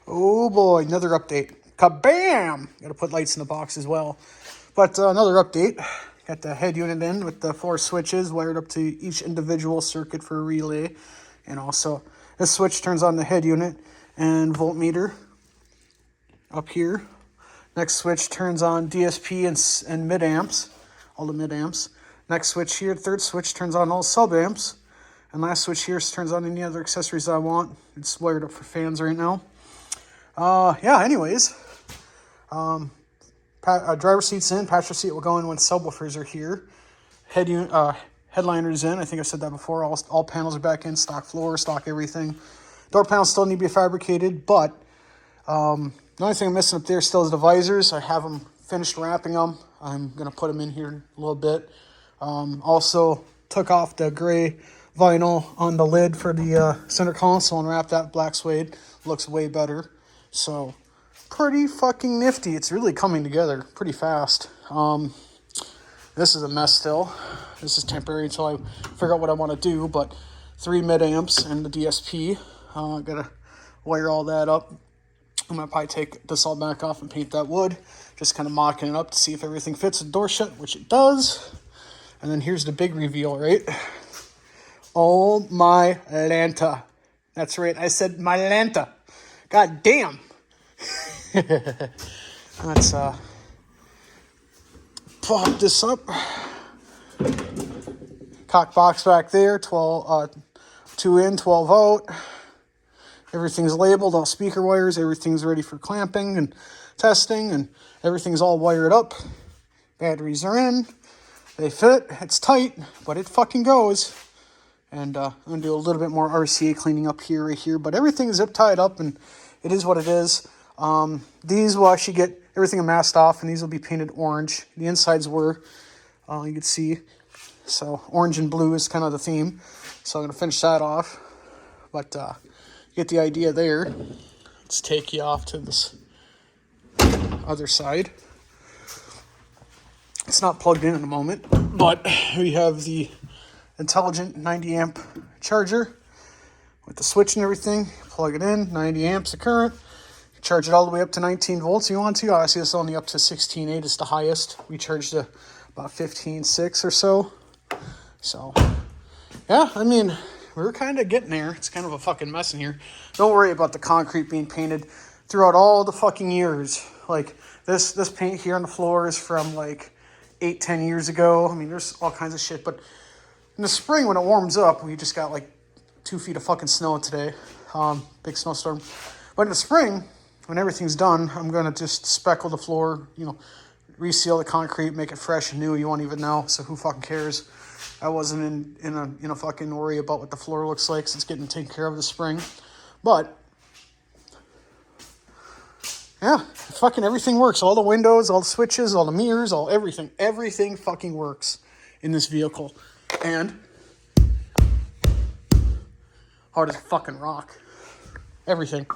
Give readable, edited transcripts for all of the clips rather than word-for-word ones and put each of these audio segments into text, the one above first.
Oh boy, another update. Kabam! Gotta put lights in the box as well. But another update. Got the head unit in with the 4 switches wired up to each individual circuit for a relay. And also, this switch turns on the head unit and voltmeter up here. Next switch turns on DSP and mid-amps, all the mid-amps. Next switch here, third switch, turns on all sub-amps. And last switch here turns on any other accessories I want. It's wired up for fans right now. Anyways, driver seat's in, passenger seat will go in when subwoofers are here. Headliner's in, I think I said that before, all panels are back in, stock floor, stock everything. Door panels still need to be fabricated, but the only thing I'm missing up there still is the visors. I have them finished wrapping them. I'm going to put them in here in a little bit. Also took off the gray vinyl on the lid for the center console and wrapped that black suede. Looks way better. So, pretty fucking nifty. It's really coming together pretty fast. This is a mess still. This is temporary until I figure out what I want to do. But 3 mid-amps and the DSP. Gotta wire all that up. I'm going to probably take this all back off and paint that wood. Just kind of mocking it up to see if everything fits the door shut, which it does. And then here's the big reveal, right? Oh, my Lanta. That's right. I said my Lanta. God damn. Let's pop this up. Cock box back there. 2 in, 12 out. Everything's labeled, all speaker wires, everything's ready for clamping and testing, and everything's all wired up. Batteries are in, they fit, it's tight, but it fucking goes. And I'm going to do a little bit more RCA cleaning up here, right here, but everything's zip tied up, and it is what it is. These will actually get everything masked off, and these will be painted orange. The insides were, you can see, so orange and blue is kind of the theme, so I'm going to finish that off, but get the idea there. Let's take you off to this other side. It's not plugged in at the moment, but we have the intelligent 90 amp charger with the switch and everything. Plug it in, 90 amps of current. You charge it all the way up to 19 volts if you want to. Obviously, it's only up to 16.8 is the highest. We charged about 15.6 or so. So, yeah, I mean, we're kind of getting there. It's kind of a fucking mess in here. Don't worry about the concrete being painted throughout all the fucking years. Like, this paint here on the floor is from, like, 8-10 years ago. I mean, there's all kinds of shit. But in the spring, when it warms up, we just got, like, 2 feet of fucking snow today. Big snowstorm. But in the spring, when everything's done, I'm going to just speckle the floor, reseal the concrete, make it fresh and new. You won't even know, so who fucking cares? I wasn't in a fucking worry about what the floor looks like since getting taken care of this spring. But, yeah, fucking everything works. All the windows, all the switches, all the mirrors, all everything. Everything fucking works in this vehicle. And hard as a fucking rock. Everything.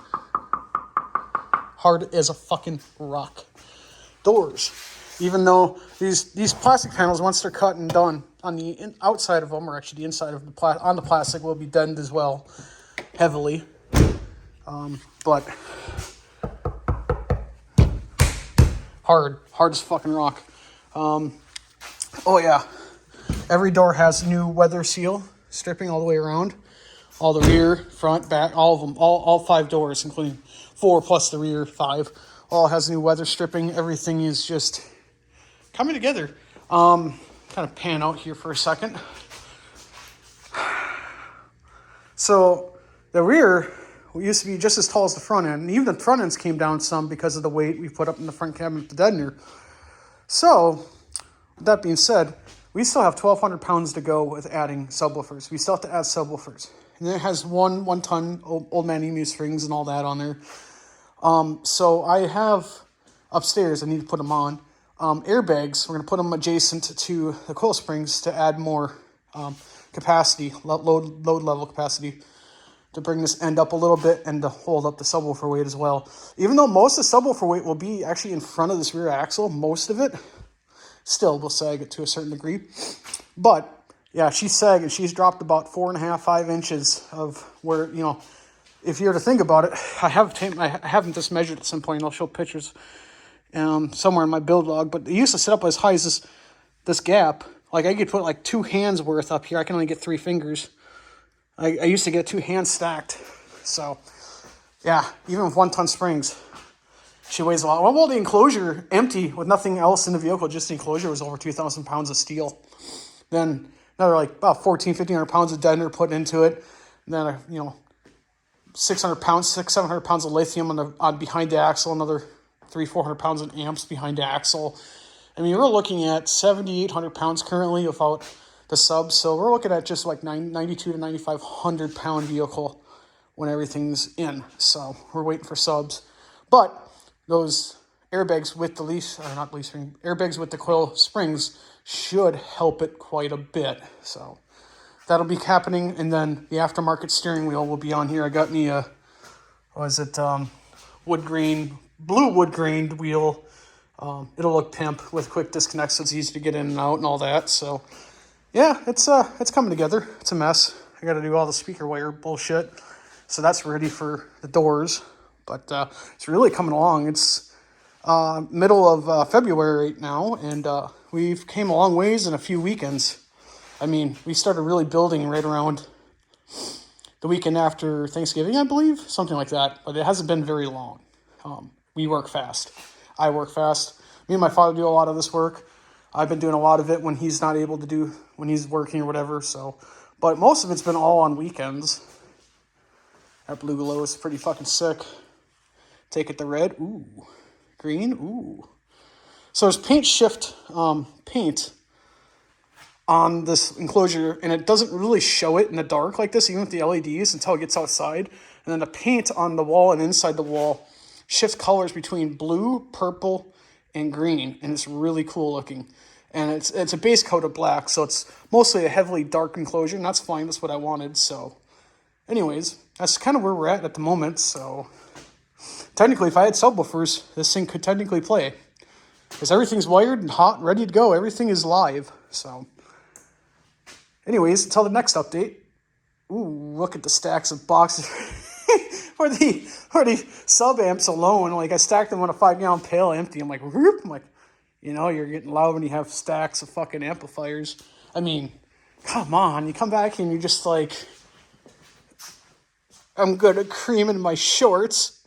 Hard as a fucking rock. Doors. Even though these plastic panels, once they're cut and done, on the outside of them, or actually the inside of on the plastic, will be dented as well, heavily. But hard as fucking rock. Oh yeah, every door has new weather seal stripping all the way around, all the rear, front, back, all of them, all 5 doors, including 4 plus the rear 5, all has new weather stripping. Everything is just coming together. Kind of pan out here for a second. So the rear used to be just as tall as the front end, and even the front ends came down some because of the weight we put up in the front cabinet with the deadener. So, with that being said, we still have 1,200 pounds to go with adding subwoofers. We still have to add subwoofers. And then it has one ton old man emu strings and all that on there. So I have upstairs, I need to put them on. Airbags, we're going to put them adjacent to the coil springs to add more capacity, load level capacity, to bring this end up a little bit and to hold up the subwoofer weight as well. Even though most of the subwoofer weight will be actually in front of this rear axle, most of it still will sag it to a certain degree. But yeah, she's sagging. She's dropped about 4.5, 5 inches of where, if you were to think about it, I haven't just measured at some point. I'll show pictures somewhere in my build log. But it used to sit up as high as this gap. Like I could put like 2 hands worth up here. I can only get 3 fingers. I used to get 2 hands stacked. So yeah, even with 1-ton springs, she weighs a lot. Well, the enclosure empty with nothing else in the vehicle, just the enclosure, was over 2,000 pounds of steel. Then another like about 1,500 pounds of detonator put into it. And then 600 pounds, 700 pounds of lithium on behind the axle, another 300-400 pounds of amps behind the axle. I mean, we're looking at 7,800 pounds currently without the subs. So we're looking at just like 92 to 9,500 pound vehicle when everything's in. So we're waiting for subs. But those airbags with the airbags with the coil springs should help it quite a bit. So that'll be happening. And then the aftermarket steering wheel will be on here. I got me a, blue wood grained wheel. It'll look pimp with quick disconnects, so it's easy to get in and out and all that. So yeah, it's coming together. It's a mess. I got to do all the speaker wire bullshit. So that's ready for the doors. But it's really coming along. It's middle of February right now, and we've came a long ways in a few weekends. I mean, we started really building right around the weekend after Thanksgiving, I believe, something like that. But it hasn't been very long. We work fast. I work fast. Me and my father do a lot of this work. I've been doing a lot of it when he's not able to do, when he's working or whatever. So, but most of it's been all on weekends. That blue glow is pretty fucking sick. Take it to red. Ooh. Green. Ooh. So there's paint shift paint on this enclosure, and it doesn't really show it in the dark like this, even with the LEDs, until it gets outside. And then the paint on the wall and inside the wall shifts colors between blue, purple, and green, and it's really cool looking. And it's a base coat of black, so it's mostly a heavily dark enclosure, and that's fine. That's what I wanted. So anyways, that's kind of where we're at the moment. So technically, if I had subwoofers, this thing could technically play, because everything's wired and hot and ready to go. Everything is live. So anyways, until the next update. Ooh, look at the stacks of boxes for the sub amps alone. Like I stacked them on a 5-gallon pail empty. I'm like, whoop. I'm like, you're getting loud when you have stacks of fucking amplifiers. I mean, come on. You come back and you're just like, I'm good at cream in my shorts.